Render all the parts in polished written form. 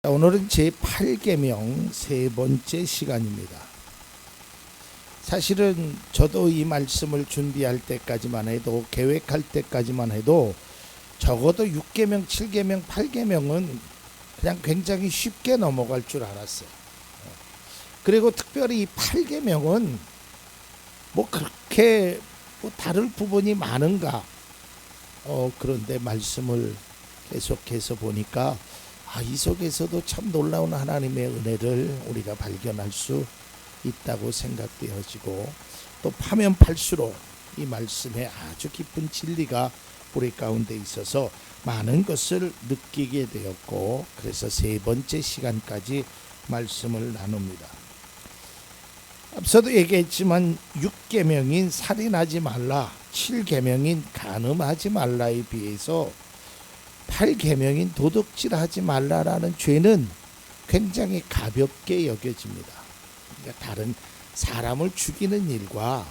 오늘은 제8계명 세 번째 시간입니다. 사실은 저도 이 말씀을 준비할 때까지만 해도, 계획할 때까지만 해도 적어도 6계명, 7계명, 8계명은 그냥 굉장히 쉽게 넘어갈 줄 알았어요. 그리고 특별히 이 8계명은 뭐 그렇게 다를 부분이 많은가? 그런데 말씀을 계속해서 보니까 이 속에서도 참 놀라운 하나님의 은혜를 우리가 발견할 수 있다고 생각되어지고, 또 파면 팔수록 이 말씀에 아주 깊은 진리가 우리 가운데 있어서 많은 것을 느끼게 되었고, 그래서 세 번째 시간까지 말씀을 나눕니다. 앞서도 얘기했지만 6계명인 살인하지 말라, 7계명인 간음하지 말라에 비해서 8계명인 도둑질하지 말라라는 죄는 굉장히 가볍게 여겨집니다. 그러니까 다른 사람을 죽이는 일과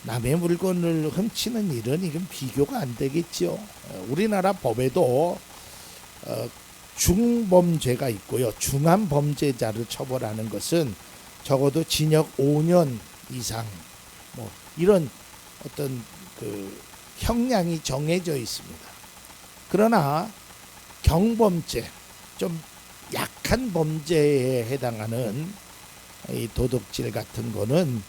남의 물건을 훔치는 일은 이건 비교가 안 되겠죠. 우리나라 법에도 중범죄가 있고요. 중한 범죄자를 처벌하는 것은 적어도 징역 5년 이상 이런 어떤 형량이 정해져 있습니다. 그러나 경범죄, 좀 약한 범죄에 해당하는 이 도둑질 같은 거는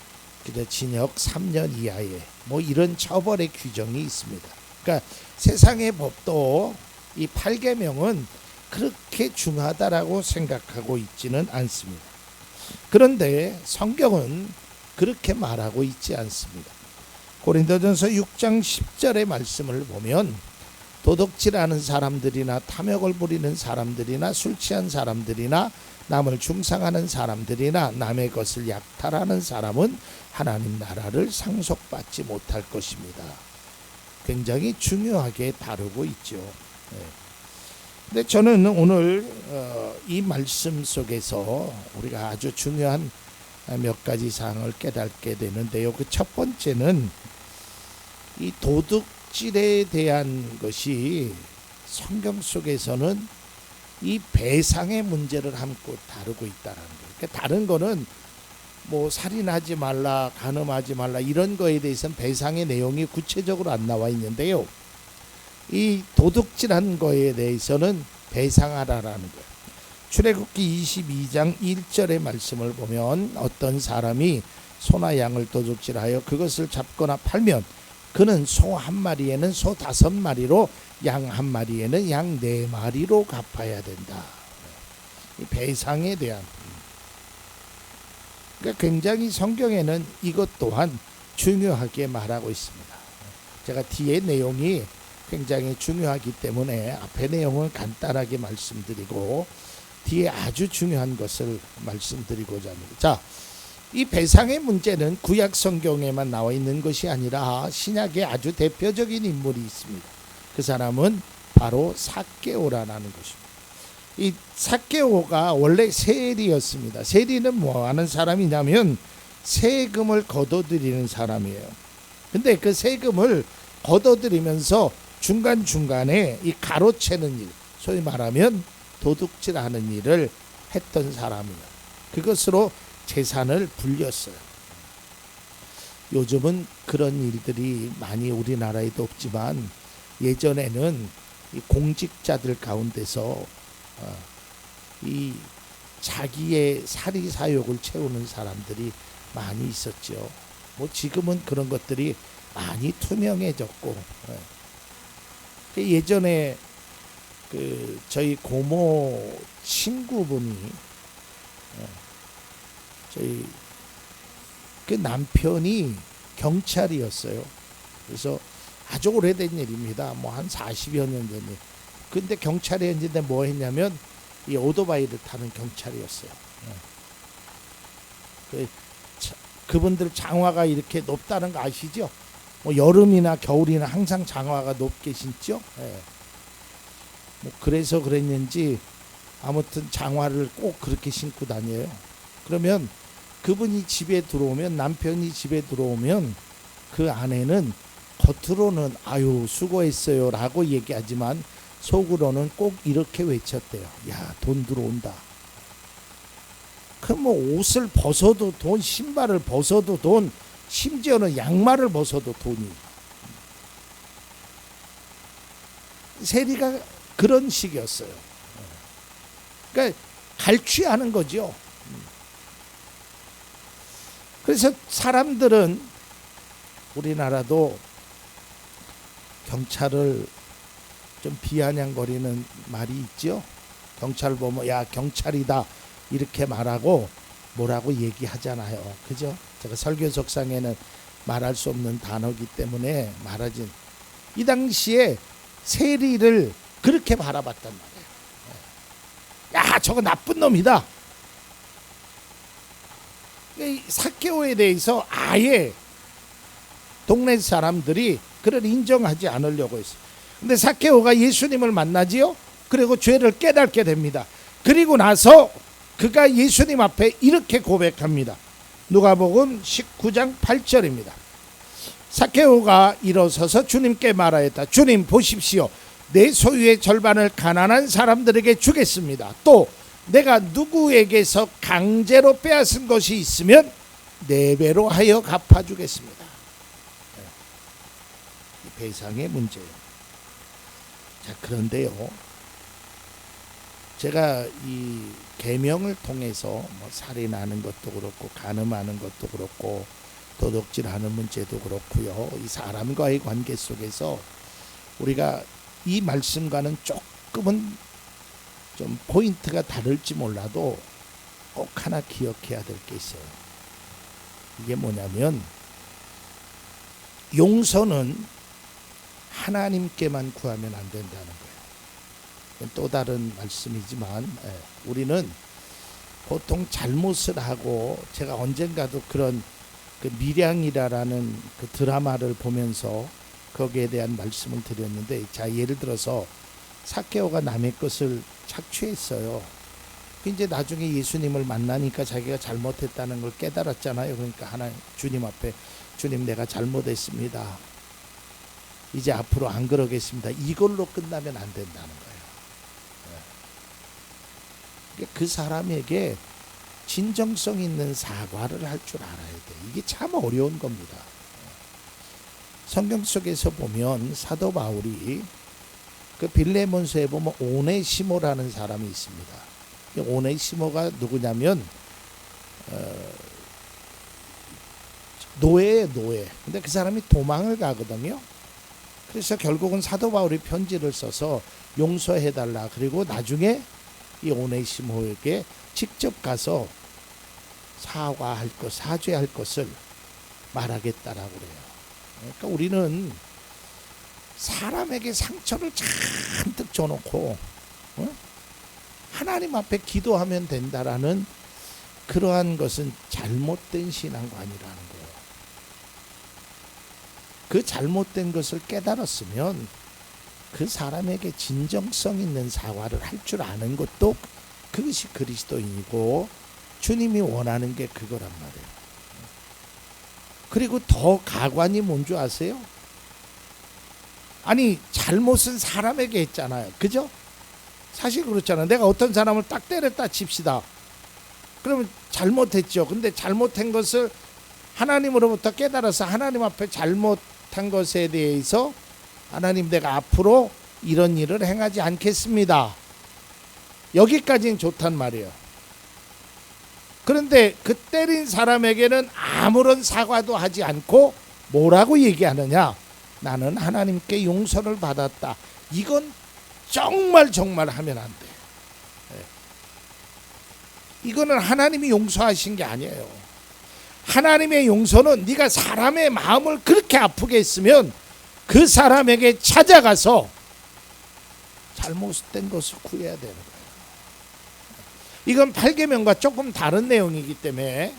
그저 징역 3년 이하의 이런 처벌의 규정이 있습니다. 그러니까 세상의 법도 이 8계명은 그렇게 중하다라고 생각하고 있지는 않습니다. 그런데 성경은 그렇게 말하고 있지 않습니다. 고린도전서 6장 10절의 말씀을 보면 도둑질하는 사람들이나 탐욕을 부리는 사람들이나 술 취한 사람들이나 남을 중상하는 사람들이나 남의 것을 약탈하는 사람은 하나님 나라를 상속받지 못할 것입니다. 굉장히 중요하게 다루고 있죠. 근데 저는 오늘 이 말씀 속에서 우리가 아주 중요한 몇 가지 사항을 깨닫게 되는데요. 그 첫 번째는 이 도둑질에 대한 것이 성경 속에서는 이 배상의 문제를 함께 다루고 있다는 거예요. 그러니까 다른 거는 살인하지 말라, 간음하지 말라 이런 거에 대해서는 배상의 내용이 구체적으로 안 나와 있는데요. 이 도둑질한 거에 대해서는 배상하라라는 거예요. 출애굽기 22장 1절의 말씀을 보면 어떤 사람이 소나 양을 도둑질하여 그것을 잡거나 팔면 그는 소 한 마리에는 소 5마리로 양 한 마리에는 양 4마리로 갚아야 된다. 이 배상에 대한, 그러니까 굉장히 성경에는 이것 또한 중요하게 말하고 있습니다. 제가 뒤에 내용이 굉장히 중요하기 때문에 앞에 내용은 간단하게 말씀드리고 뒤에 아주 중요한 것을 말씀드리고자 합니다. 자, 이 배상의 문제는 구약 성경에만 나와 있는 것이 아니라 신약에 아주 대표적인 인물이 있습니다. 그 사람은 바로 삭개오라는 것입니다. 이 삭개오가 원래 세리였습니다. 세리는 뭐 하는 사람이냐면 세금을 걷어들이는 사람이에요. 근데 그 세금을 걷어들이면서 중간중간에 이 가로채는 일, 소위 말하면 도둑질하는 일을 했던 사람이에요. 그것으로 재산을 불렸어요. 요즘은 그런 일들이 많이 우리나라에도 없지만 예전에는 이 공직자들 가운데서 이 자기의 사리사욕을 채우는 사람들이 많이 있었죠. 지금은 그런 것들이 많이 투명해졌고, 예전에 저희 고모 친구분이 저희 남편이 경찰이었어요. 그래서 아주 오래된 일입니다. 한 40여 년 전 일. 근데 경찰이었는데 뭐 했냐면 이 오토바이를 타는 경찰이었어요. 그분들 장화가 이렇게 높다는 거 아시죠? 여름이나 겨울이나 항상 장화가 높게 신죠. 그래서 그랬는지 아무튼 장화를 꼭 그렇게 신고 다녀요. 그러면 그분이 집에 들어오면, 남편이 집에 들어오면 그 아내는 겉으로는 아유 수고했어요 라고 얘기하지만 속으로는 꼭 이렇게 외쳤대요. 야, 돈 들어온다. 그럼 뭐 옷을 벗어도 돈, 신발을 벗어도 돈, 심지어는 양말을 벗어도 돈이. 세리가 그런 식이었어요. 그러니까 갈취하는 거죠. 그래서 사람들은, 우리나라도 경찰을 좀 비아냥거리는 말이 있죠. 경찰 보면 야, 경찰이다 이렇게 말하고 뭐라고 얘기하잖아요. 그죠? 제가 설교석상에는 말할 수 없는 단어이기 때문에 말하진. 이 당시에 세리를 그렇게 바라봤단 말이에요. 야, 저거 나쁜 놈이다. 삭개오에 대해서 아예 동네 사람들이 그를 인정하지 않으려고 했어요. 근데 삭개오가 예수님을 만나지요. 그리고 죄를 깨닫게 됩니다. 그리고 나서 그가 예수님 앞에 이렇게 고백합니다. 누가복음 19장 8절입니다. 삭개오가 일어서서 주님께 말하였다. 주님, 보십시오. 내 소유의 절반을 가난한 사람들에게 주겠습니다. 또 내가 누구에게서 강제로 빼앗은 것이 있으면 4배로 하여 갚아주겠습니다. 배상의 문제예요. 자, 그런데요, 제가 이 계명을 통해서 뭐 살인하는 것도 그렇고 간음하는 것도 그렇고 도둑질하는 문제도 그렇고요, 이 사람과의 관계 속에서 우리가 이 말씀과는 조금은 좀 포인트가 다를지 몰라도 꼭 하나 기억해야 될 게 있어요. 이게 뭐냐면, 용서는 하나님께만 구하면 안 된다는 거예요. 또 다른 말씀이지만, 우리는 보통 잘못을 하고, 제가 언젠가도 그런 그 밀양이라는 그 드라마를 보면서 거기에 대한 말씀을 드렸는데, 자, 예를 들어서 삭개오가 남의 것을 착취했어요. 이제 나중에 예수님을 만나니까 자기가 잘못했다는 걸 깨달았잖아요. 그러니까 하나님, 주님 앞에, 주님, 내가 잘못했습니다. 이제 앞으로 안 그러겠습니다. 이걸로 끝나면 안 된다는 거예요. 그 사람에게 진정성 있는 사과를 할 줄 알아야 돼. 이게 참 어려운 겁니다. 성경 속에서 보면 사도 바울이 그 빌레몬서에 보면 오네시모라는 사람이 있습니다. 오네시모가 누구냐면 노예예요, 노예. 근데 그 사람이 도망을 가거든요. 그래서 결국은 사도 바울이 편지를 써서 용서해달라. 그리고 나중에 이 오네시모에게 직접 가서 사과할 것, 사죄할 것을 말하겠다라고 그래요. 그러니까 우리는 사람에게 상처를 잔뜩 줘놓고 하나님 앞에 기도하면 된다라는 그러한 것은 잘못된 신앙관이라는 거예요. 그 잘못된 것을 깨달았으면 그 사람에게 진정성 있는 사과를 할 줄 아는 것도 그것이 그리스도인이고 주님이 원하는 게 그거란 말이에요. 그리고 더 가관이 뭔지 아세요? 아니, 잘못은 사람에게 했잖아요. 그죠? 사실 그렇잖아요. 내가 어떤 사람을 딱 때렸다 칩시다. 그러면 잘못했죠. 근데 잘못한 것을 하나님으로부터 깨달아서 하나님 앞에 잘못한 것에 대해서 하나님, 내가 앞으로 이런 일을 행하지 않겠습니다. 여기까지는 좋단 말이에요. 그런데 그 때린 사람에게는 아무런 사과도 하지 않고 뭐라고 얘기하느냐? 나는 하나님께 용서를 받았다. 이건 정말 하면 안 돼. 이거는 하나님이 용서하신 게 아니에요. 하나님의 용서는 네가 사람의 마음을 그렇게 아프게 했으면 그 사람에게 찾아가서 잘못된 것을 구해야 되는 거예요. 이건 8계명과 조금 다른 내용이기 때문에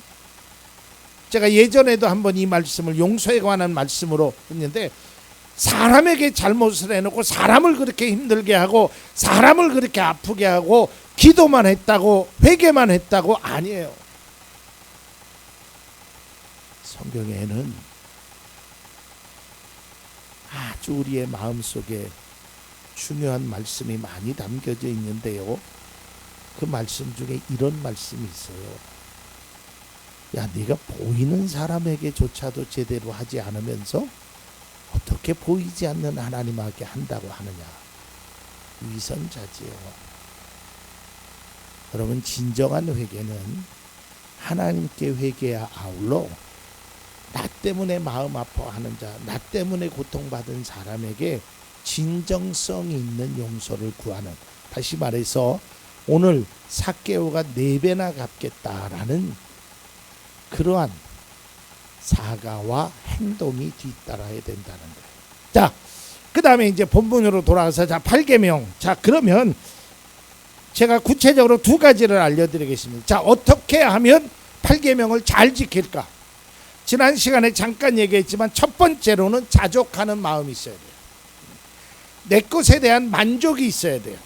제가 예전에도 한번 이 말씀을 용서에 관한 말씀으로 했는데, 사람에게 잘못을 해놓고 사람을 그렇게 힘들게 하고 사람을 그렇게 아프게 하고 기도만 했다고, 회개만 했다고 아니에요. 성경에는 아주 우리의 마음속에 중요한 말씀이 많이 담겨져 있는데요. 그 말씀 중에 이런 말씀이 있어요. 야, 네가 보이는 사람에게조차도 제대로 하지 않으면서 어떻게 보이지 않는 하나님에게 한다고 하느냐. 위선자지요. 여러분, 진정한 회개는 하나님께 회개야 아울러 나 때문에 마음 아파하는 자, 나 때문에 고통받은 사람에게 진정성 있는 용서를 구하는, 다시 말해서 오늘 삭개오가 4배나 갚겠다라는 그러한 사과와 행동이 뒤따라야 된다는 거예요. 자, 그 다음에 이제 본문으로 돌아가서, 자, 8계명. 자, 그러면 제가 구체적으로 2가지를 알려드리겠습니다. 자, 어떻게 하면 8계명을 잘 지킬까? 지난 시간에 잠깐 얘기했지만 첫 번째로는 자족하는 마음이 있어야 돼요. 내 것에 대한 만족이 있어야 돼요.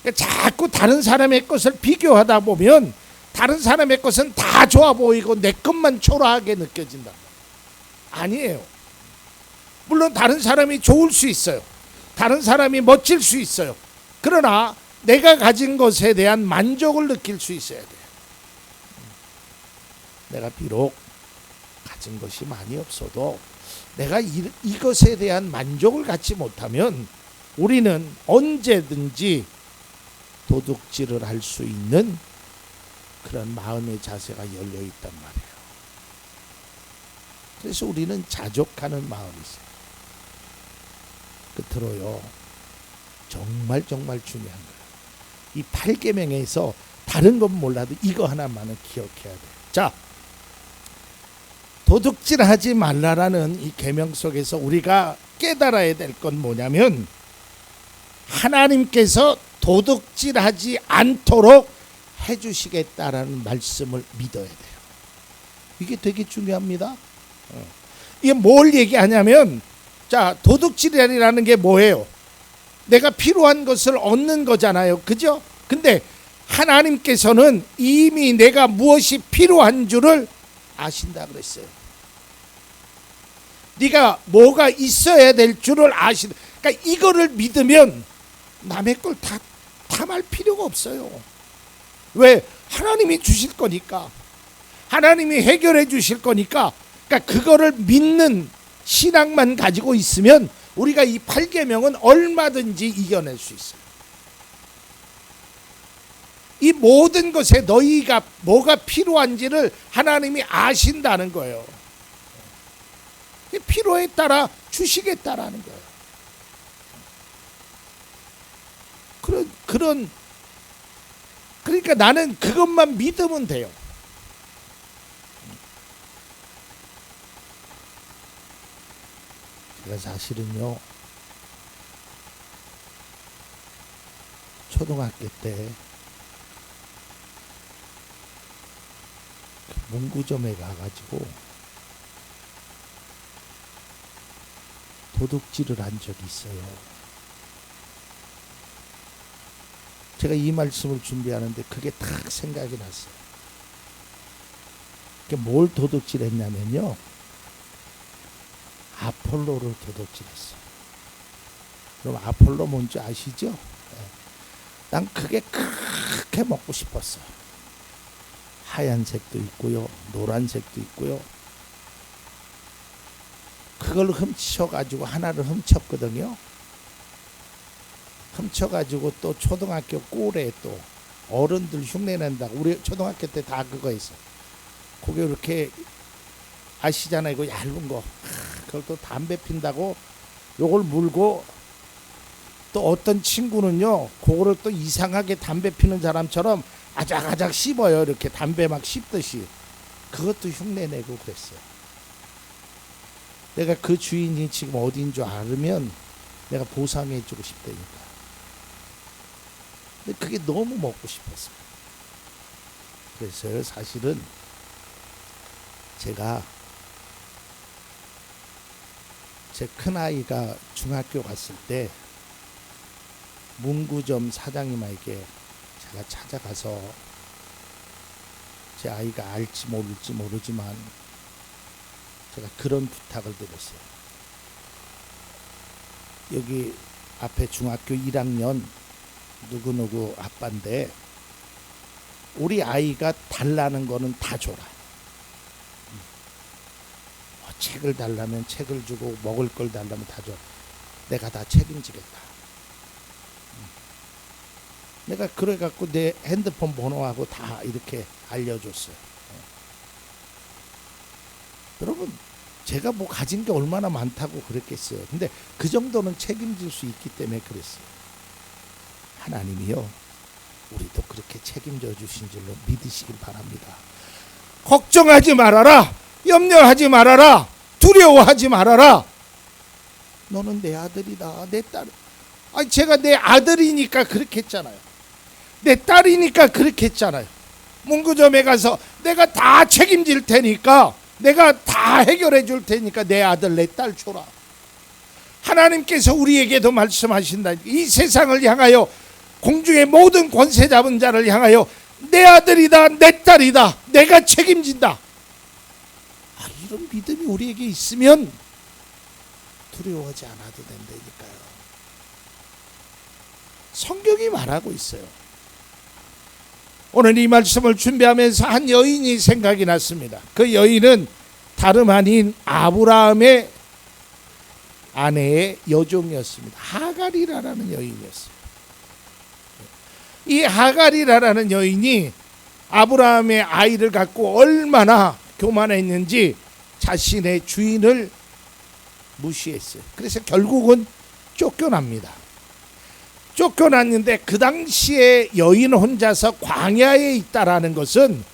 그러니까 자꾸 다른 사람의 것을 비교하다 보면 다른 사람의 것은 다 좋아 보이고 내 것만 초라하게 느껴진다. 아니에요. 물론 다른 사람이 좋을 수 있어요. 다른 사람이 멋질 수 있어요. 그러나 내가 가진 것에 대한 만족을 느낄 수 있어야 돼요. 내가 비록 가진 것이 많이 없어도 내가 이것에 대한 만족을 갖지 못하면 우리는 언제든지 도둑질을 할 수 있는 그런 마음의 자세가 열려 있단 말이에요. 그래서 우리는 자족하는 마음이 있어요. 끝으로요, 정말 중요한 거예요. 이 8계명에서 다른 건 몰라도 이거 하나만은 기억해야 돼요. 자, 도둑질하지 말라라는 이 계명 속에서 우리가 깨달아야 될 건 뭐냐면, 하나님께서 도둑질하지 않도록 해주시겠다라는 말씀을 믿어야 돼요. 이게 되게 중요합니다. 이게 뭘 얘기하냐면, 자, 도둑질이라는 게 뭐예요? 내가 필요한 것을 얻는 거잖아요. 그죠? 근데 하나님께서는 이미 내가 무엇이 필요한 줄을 아신다 그랬어요. 네가 뭐가 있어야 될 줄을 아신다. 그러니까 이거를 믿으면 남의 걸 다 탐할 필요가 없어요. 왜? 하나님이 주실 거니까. 하나님이 해결해 주실 거니까. 그러니까 그거를 믿는 신앙만 가지고 있으면 우리가 이 8계명은 얼마든지 이겨낼 수 있어요. 이 모든 것에 너희가 뭐가 필요한지를 하나님이 아신다는 거예요. 필요에 따라 주시겠다라는 거예요. 그러니까 나는 그것만 믿으면 돼요. 제가 사실은요, 초등학교 때 문구점에 가가지고 도둑질을 한 적이 있어요. 제가 이 말씀을 준비하는데 그게 딱 생각이 났어요. 뭘 도둑질했냐면요, 아폴로를 도둑질했어. 그럼 아폴로 뭔지 아시죠? 난 그게 그렇게 먹고 싶었어. 하얀색도 있고요, 노란색도 있고요. 그걸 훔쳐가지고 하나를 훔쳤거든요. 훔쳐가지고 또 초등학교 꼴에 또 어른들 흉내낸다고, 우리 초등학교 때 다 그거 했어. 그게 이렇게 아시잖아요, 이거 얇은 거. 그걸 또 담배 핀다고 요걸 물고, 또 어떤 친구는요 그거를 또 이상하게 담배 피는 사람처럼 아작아작 씹어요. 이렇게 담배 막 씹듯이. 그것도 흉내내고 그랬어요. 내가 그 주인이 지금 어디인 줄 알으면 내가 보상해 주고 싶다니까. 근데 그게 너무 먹고 싶었어요. 그래서 사실은 제가 제 큰아이가 중학교 갔을 때 문구점 사장님에게 제가 찾아가서, 제 아이가 알지 모를지 모르지만 제가 그런 부탁을 드렸어요. 여기 앞에 중학교 1학년 누구누구 아빠인데 우리 아이가 달라는 거는 다 줘라. 책을 달라면 책을 주고 먹을 걸 달라면 다 줘. 내가 다 책임지겠다. 내가 그래 갖고 내 핸드폰 번호하고 다 이렇게 알려줬어요. 여러분, 제가 뭐 가진 게 얼마나 많다고 그랬겠어요. 근데 그 정도는 책임질 수 있기 때문에 그랬어요. 하나님이요, 우리도 그렇게 책임져 주신 줄로 믿으시길 바랍니다. 걱정하지 말아라. 염려하지 말아라. 두려워하지 말아라. 너는 내 아들이다. 내 딸. 아니, 제가 내 아들이니까 그렇게 했잖아요. 내 딸이니까 그렇게 했잖아요. 문구점에 가서 내가 다 책임질 테니까, 내가 다 해결해 줄 테니까 내 아들 내 딸 줘라. 하나님께서 우리에게도 말씀하신다. 이 세상을 향하여, 공중의 모든 권세 잡은 자를 향하여 내 아들이다, 내 딸이다, 내가 책임진다. 이런 믿음이 우리에게 있으면 두려워하지 않아도 된다니까요. 성경이 말하고 있어요. 오늘 이 말씀을 준비하면서 한 여인이 생각이 났습니다. 그 여인은 다름 아닌 아브라함의 아내의 여종이었습니다. 하갈이라는 여인이었어요. 이 하갈이라는 여인이 아브라함의 아이를 갖고 얼마나 교만했는지 자신의 주인을 무시했어요. 그래서 결국은 쫓겨납니다. 쫓겨났는데 그 당시에 여인 혼자서 광야에 있다라는 것은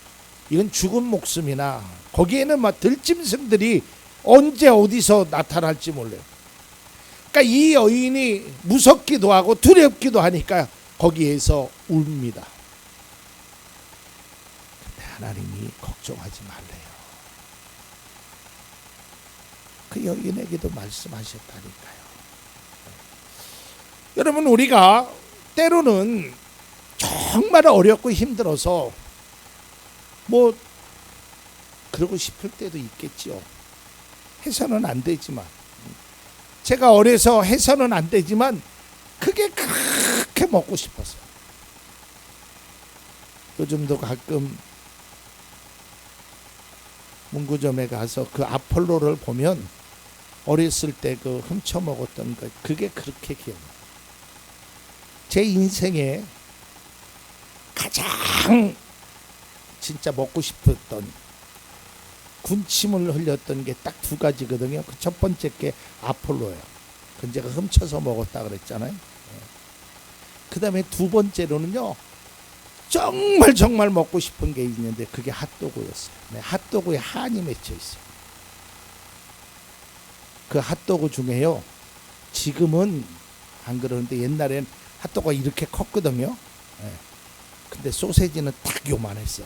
이건 죽은 목숨이나 거기에는 막 들짐승들이 언제 어디서 나타날지 몰라요. 그러니까 이 여인이 무섭기도 하고 두렵기도 하니까 거기에서 웁니다. 근데 하나님이 걱정하지 말래요. 그 여인에게도 말씀하셨다니까요. 여러분, 우리가 때로는 정말 어렵고 힘들어서 뭐 그러고 싶을 때도 있겠지요. 해서는 안 되지만, 제가 어려서 해서는 안 되지만 그게 그렇게 먹고 싶었어요. 요즘도 가끔 문구점에 가서 그 아폴로를 보면 어렸을 때 그 훔쳐 먹었던 것, 그게 그렇게 기억나요. 제 인생에 가장 진짜 먹고 싶었던, 군침을 흘렸던 게 딱 두 가지거든요. 그 첫 번째 게 아폴로예요. 그건 제가 훔쳐서 먹었다 그랬잖아요. 그 다음에 두 번째로는요, 정말 먹고 싶은 게 있는데 그게 핫도그였어요. 네, 핫도그에 한이 맺혀 있어요. 그 핫도그 중에요, 지금은 안 그러는데 옛날엔 핫도그가 이렇게 컸거든요. 네. 근데 소세지는 딱 요만했어.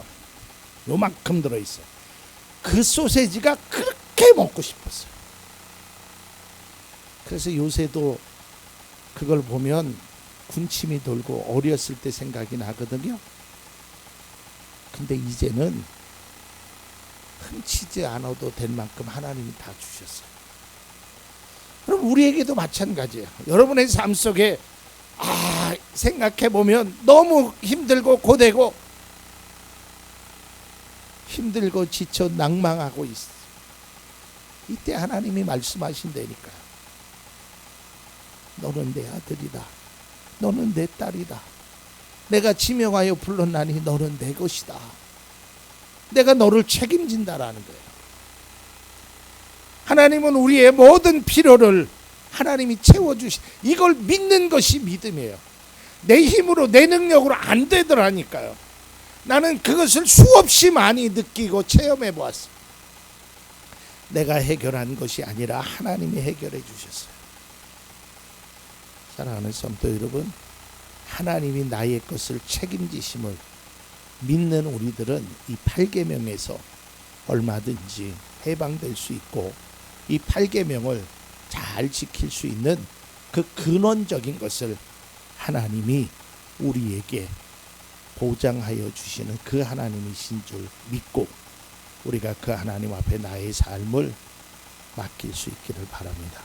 요만큼 들어있어. 그 소세지가 그렇게 먹고 싶었어요. 그래서 요새도 그걸 보면 군침이 돌고 어렸을 때 생각이 나거든요. 근데 이제는 훔치지 않아도 될 만큼 하나님이 다 주셨어요. 그럼 우리에게도 마찬가지예요. 여러분의 삶 속에 생각해보면 너무 힘들고 고되고 힘들고 지쳐 낭망하고 있어. 이때 하나님이 말씀하신다니까요. 너는 내 아들이다. 너는 내 딸이다. 내가 지명하여 불렀나니 너는 내 것이다. 내가 너를 책임진다라는 거예요. 하나님은 우리의 모든 필요를 하나님이 채워주시, 이걸 믿는 것이 믿음이에요. 내 힘으로 내 능력으로 안 되더라니까요. 나는 그것을 수없이 많이 느끼고 체험해 보았어요. 내가 해결한 것이 아니라 하나님이 해결해 주셨어요. 사랑하는 성도 여러분, 하나님이 나의 것을 책임지심을 믿는 우리들은 이 8계명에서 얼마든지 해방될 수 있고, 이 8계명을 잘 지킬 수 있는 그 근원적인 것을 하나님이 우리에게 보장하여 주시는 그 하나님이신 줄 믿고, 우리가 그 하나님 앞에 나의 삶을 맡길 수 있기를 바랍니다.